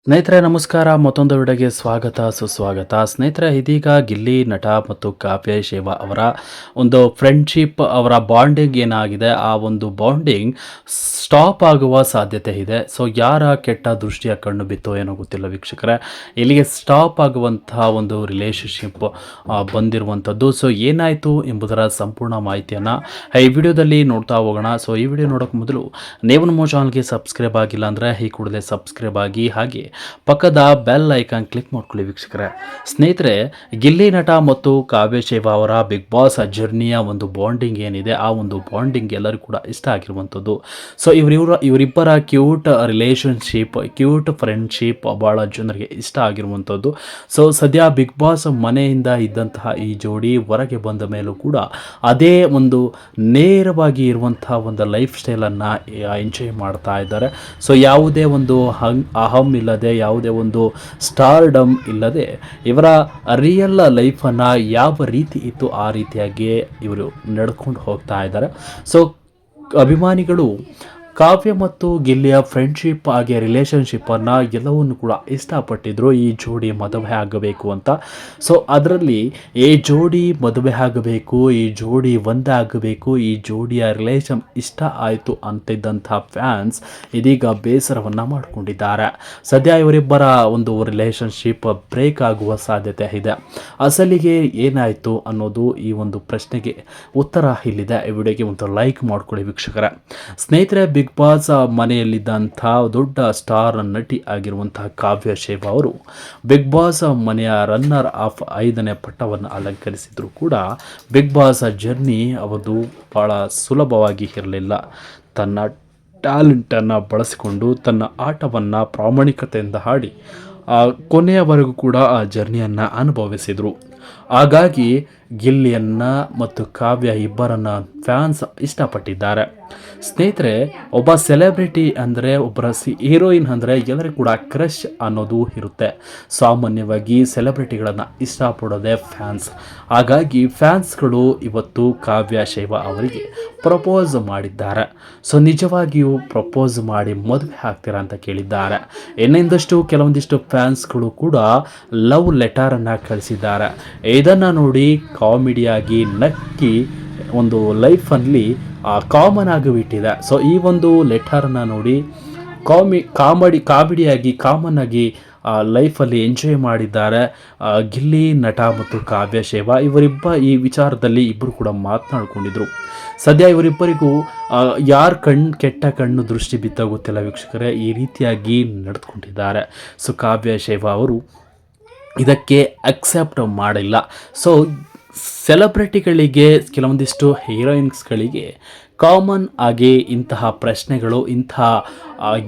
ಸ್ನೇಹಿತರೆ ನಮಸ್ಕಾರ. ಮತ್ತೊಂದು ವಿಡಿಯೋಗೆ ಸ್ವಾಗತ ಸುಸ್ವಾಗತ. ಸ್ನೇಹಿತರೆ, ಇದೀಗ ಗಿಲ್ಲಿ ನಟ ಮತ್ತು ಕಾವ್ಯ ಶೇವಾ ಅವರ ಒಂದು ಫ್ರೆಂಡ್ಶಿಪ್, ಅವರ ಬಾಂಡಿಂಗ್ ಏನಾಗಿದೆ, ಆ ಒಂದು ಬಾಂಡಿಂಗ್ ಸ್ಟಾಪ್ ಆಗುವ ಸಾಧ್ಯತೆ ಇದೆ. ಸೊ ಯಾರ ಕೆಟ್ಟ ದೃಷ್ಟಿಯ ಕಣ್ಣು ಬಿತ್ತೋ ಏನೋ ಗೊತ್ತಿಲ್ಲ ವೀಕ್ಷಕರೇ, ಇಲ್ಲಿಗೆ ಸ್ಟಾಪ್ ಆಗುವಂತಹ ಒಂದು ರಿಲೇಶನ್ಶಿಪ್ ಬಂದಿರುವಂಥದ್ದು. ಸೊ ಏನಾಯಿತು ಎಂಬುದರ ಸಂಪೂರ್ಣ ಮಾಹಿತಿಯನ್ನು ಈ ವಿಡಿಯೋದಲ್ಲಿ ನೋಡ್ತಾ ಹೋಗೋಣ. ಸೊ ಈ ವಿಡಿಯೋ ನೋಡೋಕೆ ಮೊದಲು ನೀವು ನಮ್ಮ ಚಾನಲ್ಗೆ ಸಬ್ಸ್ಕ್ರೈಬ್ ಆಗಿಲ್ಲ ಅಂದರೆ ಈ ಕೂಡಲೇ ಸಬ್ಸ್ಕ್ರೈಬ್ ಆಗಿ, ಹಾಗೆ ಪಕ್ಕದ ಬೆಲ್ ಐಕಾನ್ ಕ್ಲಿಕ್ ಮಾಡ್ಕೊಳ್ಳಿ ವೀಕ್ಷಕರೇ. ಸ್ನೇಹಿತರೆ, ಗಿಲ್ಲಿ ನಟ ಮತ್ತು ಕಾವ್ಯ ಶೇವಾ ಅವರ ಬಿಗ್ ಬಾಸ್ ಜರ್ನಿಯ ಒಂದು ಬಾಂಡಿಂಗ್ ಏನಿದೆ, ಆ ಒಂದು ಬಾಂಡಿಂಗ್ ಎಲ್ಲರಿಗೂ ಕೂಡ ಇಷ್ಟ ಆಗಿರುವಂಥದ್ದು. ಸೊ ಇವರಿಬ್ಬರ ಕ್ಯೂಟ್ ರಿಲೇಷನ್ಶಿಪ್, ಕ್ಯೂಟ್ ಫ್ರೆಂಡ್ಶಿಪ್ ಭಾಳ ಜನರಿಗೆ ಇಷ್ಟ ಆಗಿರುವಂಥದ್ದು. ಸೊ ಸದ್ಯ ಬಿಗ್ ಬಾಸ್ ಮನೆಯಿಂದ ಇದ್ದಂತಹ ಈ ಜೋಡಿ ಹೊರಗೆ ಬಂದ ಮೇಲೂ ಕೂಡ ಅದೇ ಒಂದು ನೇರವಾಗಿ ಇರುವಂತಹ ಒಂದು ಲೈಫ್ ಸ್ಟೈಲನ್ನು ಎಂಜಾಯ್ ಮಾಡ್ತಾ ಇದ್ದಾರೆ. ಸೊ ಯಾವುದೇ ಒಂದು ಅಹಂ ಇಲ್ಲದೆ, ಯಾವುದೇ ಒಂದು ಸ್ಟಾರ್ಡಮ್ ಇಲ್ಲದೆ ಇವರ ರಿಯಲ್ ಲೈಫನ್ನು ಯಾವ ರೀತಿ ಇತ್ತು ಆ ರೀತಿಯಾಗಿ ಇವರು ನಡ್ಕೊಂಡು ಹೋಗ್ತಾ ಇದ್ದಾರೆ. ಸೊ ಅಭಿಮಾನಿಗಳು ಕಾವ್ಯ ಮತ್ತು ಗಿಲ್ಲಿಯ ಫ್ರೆಂಡ್ಶಿಪ್ ಹಾಗೆ ರಿಲೇಷನ್ಶಿಪ್ಪನ್ನು ಎಲ್ಲವನ್ನು ಕೂಡ ಇಷ್ಟಪಟ್ಟಿದ್ರು, ಈ ಜೋಡಿ ಮದುವೆ ಆಗಬೇಕು ಅಂತ. ಸೊ ಅದರಲ್ಲಿ ಈ ಜೋಡಿ ಮದುವೆ ಆಗಬೇಕು, ಈ ಜೋಡಿ ಒಂದೇ ಆಗಬೇಕು, ಈ ಜೋಡಿಯ ರಿಲೇಷನ್ ಇಷ್ಟ ಆಯಿತು ಅಂತಿದ್ದಂಥ ಫ್ಯಾನ್ಸ್ ಇದೀಗ ಬೇಸರವನ್ನು ಮಾಡಿಕೊಂಡಿದ್ದಾರೆ. ಸದ್ಯ ಇವರಿಬ್ಬರ ಒಂದು ರಿಲೇಷನ್ಶಿಪ್ ಬ್ರೇಕ್ ಆಗುವ ಸಾಧ್ಯತೆ ಇದೆ. ಅಸಲಿಗೆ ಏನಾಯಿತು ಅನ್ನೋದು ಈ ಒಂದು ಪ್ರಶ್ನೆಗೆ ಉತ್ತರ ಇಲ್ಲಿದೆ. ಈ ವಿಡಿಯೋಗೆ ಒಂದು ಲೈಕ್ ಮಾಡ್ಕೊಳ್ಳಿ ವೀಕ್ಷಕರೇ. ಸ್ನೇಹಿತರೆ, ಬಿಗ್ ಬಾಸ್ ಮನೆಯಲ್ಲಿದ್ದಂಥ ದೊಡ್ಡ ಸ್ಟಾರ್ ನಟಿ ಆಗಿರುವಂತಹ ಕಾವ್ಯ ಶೇವಾ ಅವರು ಬಿಗ್ ಬಾಸ್ ಮನೆಯ ರನ್ನರ್ ಆಫ್ 5ನೇ ಪಟ್ಟವನ್ನು ಅಲಂಕರಿಸಿದ್ರು ಕೂಡ ಬಿಗ್ ಬಾಸ್ ಜರ್ನಿ ಅವರದು ಭಾಳ ಸುಲಭವಾಗಿ ಇರಲಿಲ್ಲ. ತನ್ನ ಟ್ಯಾಲೆಂಟನ್ನು ಬಳಸಿಕೊಂಡು ತನ್ನ ಆಟವನ್ನು ಪ್ರಾಮಾಣಿಕತೆಯಿಂದ ಆಡಿ ಕೊನೆಯವರೆಗೂ ಕೂಡ ಆ ಜರ್ನಿಯನ್ನು ಅನುಭವಿಸಿದರು. ಹಾಗಾಗಿ ಗಿಲ್ಲಿಯನ್ನು ಮತ್ತು ಕಾವ್ಯ ಇಬ್ಬರನ್ನು ಫ್ಯಾನ್ಸ್ ಇಷ್ಟಪಟ್ಟಿದ್ದಾರೆ. ಸ್ನೇಹಿತರೆ, ಒಬ್ಬ ಸೆಲೆಬ್ರಿಟಿ ಅಂದರೆ, ಒಬ್ಬರ ಹೀರೋಯಿನ್ ಅಂದರೆ ಎಲ್ಲರಿಗೂ ಕೂಡ ಕ್ರಶ್ ಅನ್ನೋದು ಇರುತ್ತೆ. ಸಾಮಾನ್ಯವಾಗಿ ಸೆಲೆಬ್ರಿಟಿಗಳನ್ನು ಇಷ್ಟಪಡೋದೇ ಫ್ಯಾನ್ಸ್. ಹಾಗಾಗಿ ಫ್ಯಾನ್ಸ್ಗಳು ಇವತ್ತು ಕಾವ್ಯ ಶೇವಾ ಅವರಿಗೆ ಪ್ರಪೋಸ್ ಮಾಡಿದ್ದಾರೆ. ಸೊ ನಿಜವಾಗಿಯೂ ಪ್ರಪೋಸ್ ಮಾಡಿ ಮದುವೆ ಆಗ್ತೀರಾ ಅಂತ ಕೇಳಿದ್ದಾರೆ. ಕೆಲವೊಂದಿಷ್ಟು ಫ್ಯಾನ್ಸ್ಗಳು ಕೂಡ ಲವ್ ಲೆಟರನ್ನು ಕಳಿಸಿದ್ದಾರೆ. ಇದನ್ನು ನೋಡಿ ಕಾಮಿಡಿಯಾಗಿ ನಕ್ಕಿ ಒಂದು ಲೈಫಲ್ಲಿ ಕಾಮನ್ ಆಗಿಬಿಟ್ಟಿದೆ. ಸೊ ಈ ಒಂದು ಲೆಟರನ್ನು ನೋಡಿ ಕಾಮಿಡಿಯಾಗಿ ಕಾಮನ್ ಆಗಿ ಲೈಫಲ್ಲಿ ಎಂಜಾಯ್ ಮಾಡಿದ್ದಾರೆ ಗಿಲ್ಲಿ ನಟ ಮತ್ತು ಕಾವ್ಯ ಶೇವಾ. ಈ ವಿಚಾರದಲ್ಲಿ ಇಬ್ಬರು ಕೂಡ ಮಾತನಾಡಿಕೊಂಡಿದ್ರು. ಸದ್ಯ ಇವರಿಬ್ಬರಿಗೂ ಕೆಟ್ಟ ಕಣ್ಣು ದೃಷ್ಟಿ ಬಿದ್ದ ಗೊತ್ತಿಲ್ಲ ವೀಕ್ಷಕರೇ, ಈ ರೀತಿಯಾಗಿ ನಡೆದುಕೊಂಡಿದ್ದಾರೆ. ಸೊ ಕಾವ್ಯ ಶೇವಾ ಅವರು ಇದಕ್ಕೆ ಅಕ್ಸೆಪ್ಟ್ ಮಾಡಿಲ್ಲ. ಸೊ ಸೆಲೆಬ್ರಿಟಿಗಳಿಗೆ, ಕೆಲವೊಂದಿಷ್ಟು ಹೀರೋಯಿನ್ಸ್ಗಳಿಗೆ ಕಾಮನ್ ಆಗಿ ಇಂತಹ ಪ್ರಶ್ನೆಗಳು, ಇಂತಹ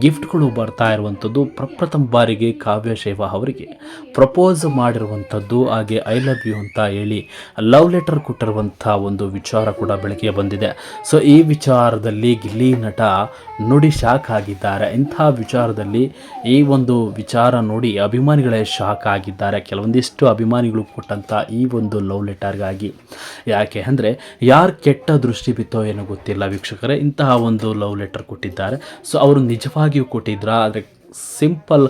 ಗಿಫ್ಟ್ಗಳು ಬರ್ತಾ ಇರುವಂಥದ್ದು ಪ್ರಪ್ರಥಮ ಬಾರಿಗೆ ಕಾವ್ಯ ಶೇವಾ ಅವರಿಗೆ ಪ್ರಪೋಸ್ ಮಾಡಿರುವಂಥದ್ದು, ಹಾಗೆ ಐ ಲವ್ ಯು ಅಂತ ಹೇಳಿ ಲವ್ ಲೆಟರ್ ಕೊಟ್ಟಿರುವಂಥ ಒಂದು ವಿಚಾರ ಕೂಡ ಬೆಳಕಿಗೆ ಬಂದಿದೆ. ಸೊ ಈ ವಿಚಾರದಲ್ಲಿ ಗಿಲ್ಲಿ ನಟ ನುಡಿ ಶಾಕ್ ಆಗಿದ್ದಾರೆ. ಇಂಥ ವಿಚಾರದಲ್ಲಿ ಈ ಒಂದು ವಿಚಾರ ನೋಡಿ ಅಭಿಮಾನಿಗಳೇ ಶಾಕ್ ಆಗಿದ್ದಾರೆ. ಕೆಲವೊಂದಿಷ್ಟು ಅಭಿಮಾನಿಗಳು ಕೊಟ್ಟಂಥ ಈ ಒಂದು ಲವ್ ಲೆಟರ್ಗಾಗಿ, ಯಾಕೆ ಅಂದರೆ ಯಾರು ಕೆಟ್ಟ ದೃಷ್ಟಿ ಬಿತ್ತೋ ಏನೋ ಗೊತ್ತಿಲ್ಲ ವೀಕ್ಷಕರೇ, ಇಂತಹ ಒಂದು ಲವ್ ಲೆಟರ್ ಕೊಟ್ಟಿದ್ದಾರೆ. ಸೊ ಅವರು ನಿಜವಾಗಿಯೂ ಕೊಟ್ಟಿದ್ರಾ, ಆದರೆ ಸಿಂಪಲ್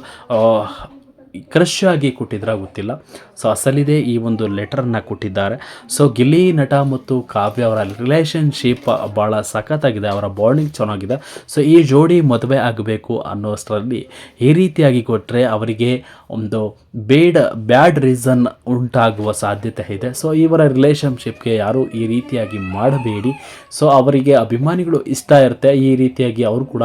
ಕ್ರಶ್ ಆಗಿ ಕೊಟ್ಟಿದ್ರಾ ಗೊತ್ತಿಲ್ಲ. ಸೊ ಅಸಲಿದೆ ಈ ಒಂದು ಲೆಟರನ್ನು ಕೊಟ್ಟಿದ್ದಾರೆ. ಸೊ ಗಿಲ್ಲಿ ನಟ ಮತ್ತು ಕಾವ್ಯ ಅವರ ರಿಲೇಷನ್ಶಿಪ್ ಭಾಳ ಸಖತ್ತಾಗಿದೆ, ಅವರ ಬಾಂಡಿಂಗ್ ಚೆನ್ನಾಗಿದೆ. ಸೊ ಈ ಜೋಡಿ ಮದುವೆ ಆಗಬೇಕು ಅನ್ನೋಷ್ಟರಲ್ಲಿ ಈ ರೀತಿಯಾಗಿ ಕೊಟ್ಟರೆ ಅವರಿಗೆ ಒಂದು ಬ್ಯಾಡ್ ರೀಸನ್ ಉಂಟಾಗುವ ಸಾಧ್ಯತೆ ಇದೆ. ಸೊ ಇವರ ರಿಲೇಷನ್ಶಿಪ್ಗೆ ಯಾರೂ ಈ ರೀತಿಯಾಗಿ ಮಾಡಬೇಡಿ. ಸೊ ಅವರಿಗೆ ಅಭಿಮಾನಿಗಳು ಇಷ್ಟ ಇರುತ್ತೆ, ಈ ರೀತಿಯಾಗಿ ಅವರು ಕೂಡ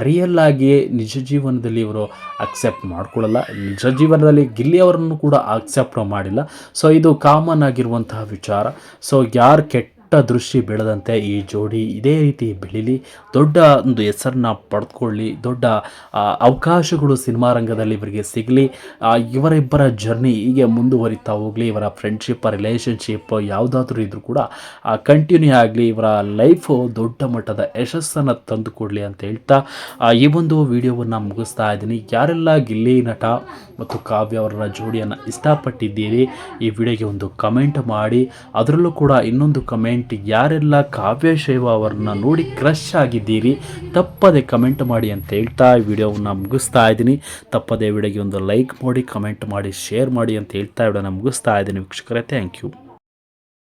ರಿಯಲ್ ಆಗಿ ನಿಜ ಜೀವನದಲ್ಲಿ ಇವರು ಅಕ್ಸೆಪ್ಟ್ ಮಾಡ್ಕೊಳ್ಳಲ್ಲ. ನಿಜ ಜೀವನದಲ್ಲಿ ಗಿಲ್ಲಿ ಅವರನ್ನು ಕೂಡ ಅಕ್ಸೆಪ್ಟ್ ಮಾಡಿಲ್ಲ. ಸೊ ಇದು ಕಾಮನ್ ಆಗಿರುವಂತಹ ವಿಚಾರ. ಸೊ ಯಾರು ಕೆಟ್ಟ ದೃಷ್ಟಿ ಬೆಳೆದಂತೆ ಈ ಜೋಡಿ ಇದೇ ರೀತಿ ಬೆಳೀಲಿ, ದೊಡ್ಡ ಒಂದು ಹೆಸರನ್ನ ಪಡೆದುಕೊಳ್ಳಿ, ದೊಡ್ಡ ಅವಕಾಶಗಳು ಸಿನಿಮಾ ರಂಗದಲ್ಲಿ ಇವರಿಗೆ ಸಿಗಲಿ, ಇವರಿಬ್ಬರ ಜರ್ನಿ ಹೀಗೆ ಮುಂದುವರಿತಾ ಹೋಗಲಿ, ಇವರ ಫ್ರೆಂಡ್ಶಿಪ್ ರಿಲೇಷನ್ಶಿಪ್ ಯಾವುದಾದ್ರೂ ಇದ್ರೂ ಕೂಡ ಕಂಟಿನ್ಯೂ ಆಗಲಿ, ಇವರ ಲೈಫು ದೊಡ್ಡ ಮಟ್ಟದ ಯಶಸ್ಸನ್ನು ತಂದುಕೊಡಲಿ ಅಂತ ಹೇಳ್ತಾ ಈ ಒಂದು ವಿಡಿಯೋವನ್ನು ಮುಗಿಸ್ತಾ ಇದ್ದೀನಿ. ಯಾರೆಲ್ಲ ಗಿಲ್ಲಿ ನಟ ಮತ್ತು ಕಾವ್ಯ ಅವರ ಜೋಡಿಯನ್ನು ಇಷ್ಟಪಟ್ಟಿದ್ದೀರಿ, ಈ ವಿಡಿಯೋಗೆ ಒಂದು ಕಮೆಂಟ್ ಮಾಡಿ. ಅದರಲ್ಲೂ ಕೂಡ ಇನ್ನೊಂದು ಕಮೆಂಟ್ ಪಾಯಿಂಟ್, ಯಾರೆಲ್ಲ ಕಾವ್ಯ ಶೈವ ಅವರನ್ನ ನೋಡಿ ಕ್ರಶ್ ಆಗಿದ್ದೀರಿ ತಪ್ಪದೆ ಕಮೆಂಟ್ ಮಾಡಿ ಅಂತ ಹೇಳ್ತಾ ಈ ವಿಡಿಯೋವನ್ನು ಮುಗಿಸ್ತಾ ಇದ್ದೀನಿ. ತಪ್ಪದೆ ವಿಡಿಯೋಗೆ ಒಂದು ಲೈಕ್ ಮಾಡಿ, ಕಮೆಂಟ್ ಮಾಡಿ, ಶೇರ್ ಮಾಡಿ ಅಂತ ಹೇಳ್ತಾ ವಿಡಿಯೋನ ಮುಗಿಸ್ತಾ ಇದ್ದೀನಿ ವೀಕ್ಷಕರೇ. Thank you.